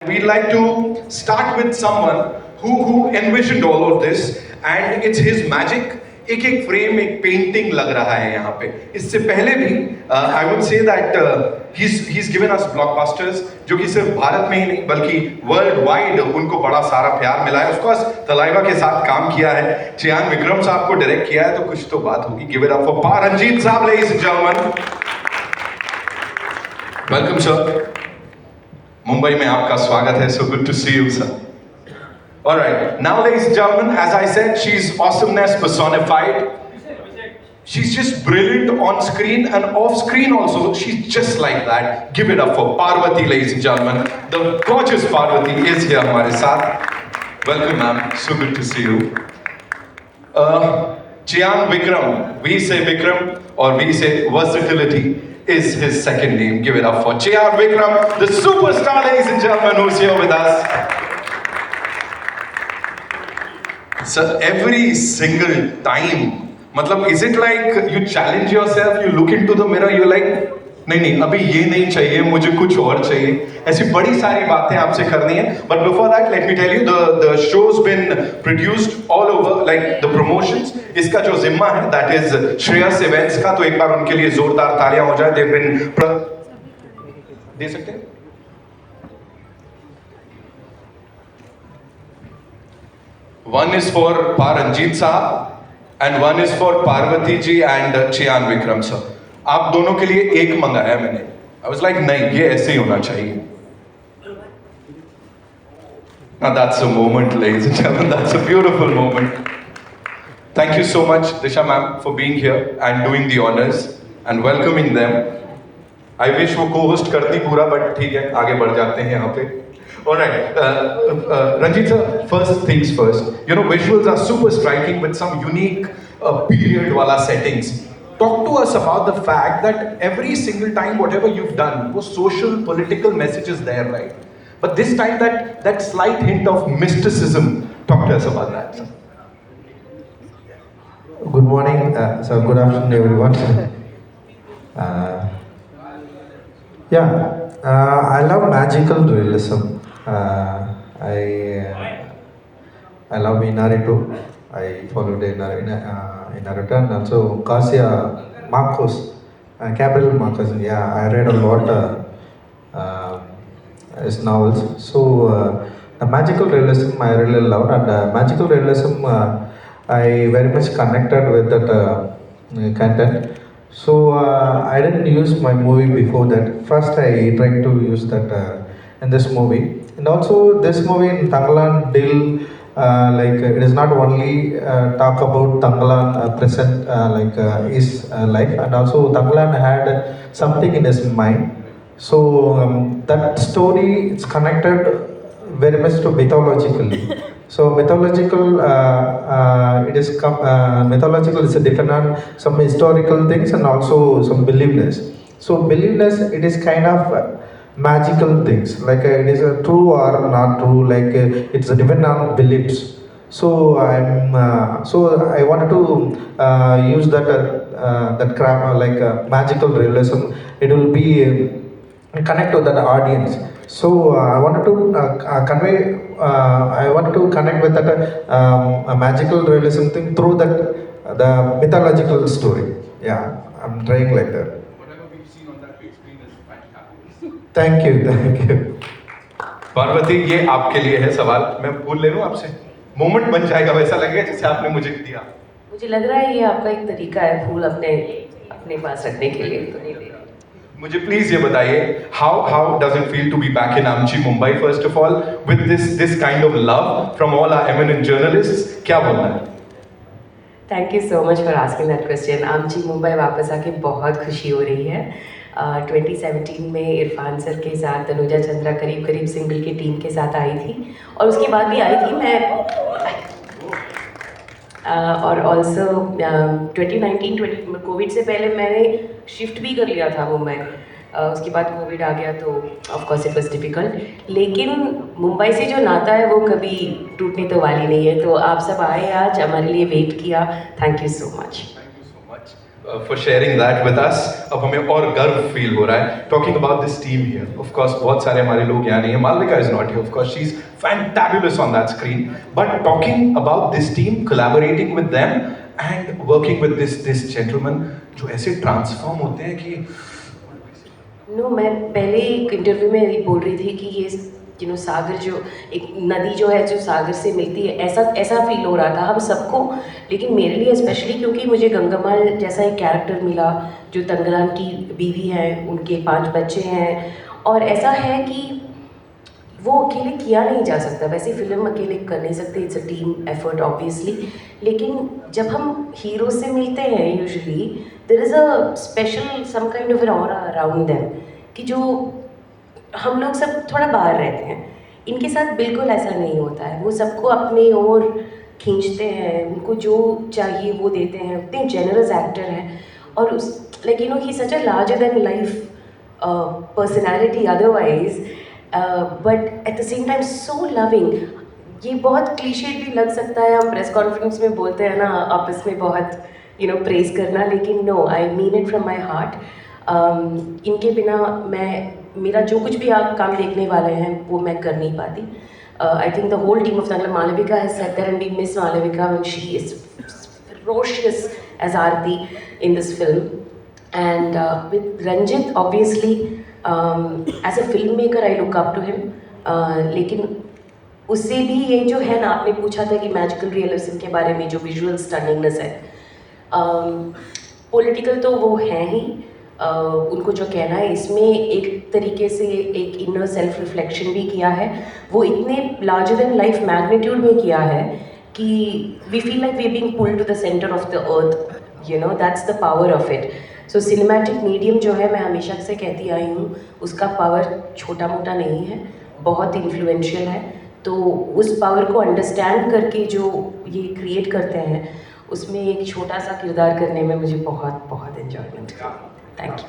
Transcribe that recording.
We'd like to start with someone who envisioned all of this, and it's his magic. एक एक frame एक painting लग रहा है यहाँ पे. इससे पहले भी I would say that he's given us blockbusters जो कि सिर्फ भारत में ही नहीं बल्कि वर्ल्ड वाइड उनको बड़ा सारा प्यार मिला है. उसको तलाइवा के साथ काम किया है, चियान विक्रम साहब को डायरेक्ट किया है, तो कुछ तो बात होगी. गिव इट अप फॉर पा रंजीत साहब, ladies and gentleman. Welcome sir. Mumbai में आपका स्वागत है. So good to see you, sir. All right, now ladies and gentlemen, as I said, she's awesomeness personified. She's just brilliant on screen and off screen also. She's just like that. Give it up for Parvati, ladies and gentlemen. The gorgeous Parvati is here हमारे साथ. Welcome, ma'am. So good to see you. Chiyan Vikram. We say Vikram or we say versatility is his second name. Give it up for Chiyan Vikram, the superstar, ladies and gentlemen, who's here with us. Sir, every single time, मतलब is it like you challenge yourself, you look into the mirror, you're like, नहीं अभी ये नहीं चाहिए, मुझे कुछ और चाहिए. ऐसी बड़ी सारी बातें आपसे करनी है. But before that, let me tell you, the show's been produced all over, like the promotions. इसका जो जिम्मा है, that is श्रेयस इवेंट्स का. तो एक बार उनके लिए जोरदार तालियां हो जाए. They've been दे सकते हैं. One is for Paranjit साहब and one is for Parvati ji and Chiyan Vikram sir. आप दोनों के लिए एक मंगाया मैंने. I was like नहीं, ये ऐसे ही होना चाहिए. Now that's a moment, ladies and gentlemen. That's a beautiful moment. Thank you so much, Disha ma'am, for being here and doing the honors and welcoming them. I wish वो co-host करती पूरा, but ठीक है, आगे बढ़ जाते हैं यहाँ पे. All right, Ranjit sir, first things first. You know, visuals are super striking with some unique period wala settings. Talk to us about the fact that every single time, whatever you've done, was social, political messages there, right? But this time, that slight hint of mysticism. Talk to us about that, sir. Good morning, so good afternoon, everyone. I love magical realism. I love Naruto. I followed Naruto and also Garcia Marcos, Gabriel Marcos. Yeah, I read a lot his novels. So the magical realism I really loved, and magical realism I very much connected with that content. So I didn't use my movie before that. First I tried to use that in this movie. And also this movie in Tangalan Dil, it is not only talk about Tangalan present his life, and also Tangalan had something in his mind. So that story is connected very much to mythologically. So mythological, mythological is depend on some historical things and also some beliefness. So beliefness, it is kind of magical things, like it is true or not true, like it's depend on beliefs. So I wanted to use that craft, magical realism. It will be connect to that audience. So I wanted to convey, I wanted to connect with that a magical realism thing through that the mythological story. Yeah, I'm trying like that. Thank you. Parvati, ये आपके लिए है सवाल. मैं पूछ ले लूं आपसे. मोमेंट बन जाएगा, वैसा लगेगा जैसे आपने मुझे दिया. मुझे लग रहा है ये आपका एक तरीका है फूल अपने पास रखने के लिए, तो नहीं ले. मुझे प्लीज ये बताइए, how does it feel to be back in Amchi, Mumbai, first of all, with this kind of love from all our eminent journalists? क्या बोलना है? Thank you so much for asking that question. आमची मुंबई वापस आके बहुत खुशी हो रही है. 2017 में इरफान सर के साथ तनुजा चंद्रा करीब सिंगल की टीम के साथ आई थी, और उसके बाद भी आई थी मैं. और ऑल्सो 2019 कोविड से पहले मैंने शिफ्ट भी कर लिया था मुंबई. उसके बाद कोविड आ गया तो ऑफकोर्स इट वॉज डिफ़िकल्ट, लेकिन मुंबई से जो नाता है वो कभी टूटने तो वाली नहीं है. तो आप सब आए आज, हमारे लिए वेट किया. Thank you so much. for sharing that with us. अब हमें और गर्व फील हो रहा है talking about this team here. Of course बहुत सारे हमारे लोग यहाँ नहीं हैं. Malvika is not here. Of course she's fantabulous on that screen. But talking about this team, collaborating with them and working with this gentleman जो ऐसे transform होते हैं कि नो मैं पहले एक इंटरव्यू में बोल रही थी कि ये सागर जो एक नदी जो है जो सागर से मिलती है ऐसा फील हो रहा था हम सबको, लेकिन मेरे लिए स्पेशली क्योंकि मुझे गंगामाल जैसा एक कैरेक्टर मिला जो तंगरान की बीवी है, उनके 5 बच्चे हैं और ऐसा है कि वो अकेले किया नहीं जा सकता. वैसे फिल्म अकेले कर नहीं सकते, it's a team effort obviously, लेकिन जब हम हीरो से मिलते हैं usually there is a special some kind of an aura around them कि जो हम लोग सब थोड़ा बाहर रहते हैं. इनके साथ बिल्कुल ऐसा नहीं होता है. वो सबको अपने ओर खींचते हैं, उनको जो चाहिए वो देते हैं. इतने जेनरस एक्टर हैं और उस like he such a larger than life personality otherwise, but at the same time so loving. ये बहुत क्लीशे भी लग सकता है, हम प्रेस कॉन्फ्रेंस में बोलते हैं ना आपस में बहुत प्रेज करना, लेकिन no I mean it from my heart. इनके बिना मेरा जो कुछ भी आप काम देखने वाले हैं वो मैं कर नहीं पाती. I think the whole team of Tangla, Malavika has said that and we miss Malavika when she is ferocious as Aarti in this film. And with Ranjit obviously as a filmmaker I look up to him, लेकिन उससे भी ये जो है ना, आपने पूछा था कि मैजिकल रियलिज्म के बारे में जो विजुअल स्टनिंगनेस है, पॉलिटिकल तो वो है ही. उनको जो कहना है इसमें एक तरीके से एक इनर सेल्फ रिफ्लेक्शन भी किया है. वो इतने लार्जर देन लाइफ मैग्नीट्यूड में किया है कि we feel like we being pulled to the centre of the earth. That's the power of it. So cinematic medium जो है, मैं हमेशा से कहती आई हूँ, उसका पावर छोटा मोटा नहीं है, बहुत इन्फ्लुएंशियल है. तो उस पावर को अंडरस्टैंड करके जो ये क्रिएट करते हैं उसमें एक छोटा सा किरदार करने में मुझे बहुत बहुत एंजॉयमेंट. Thank you.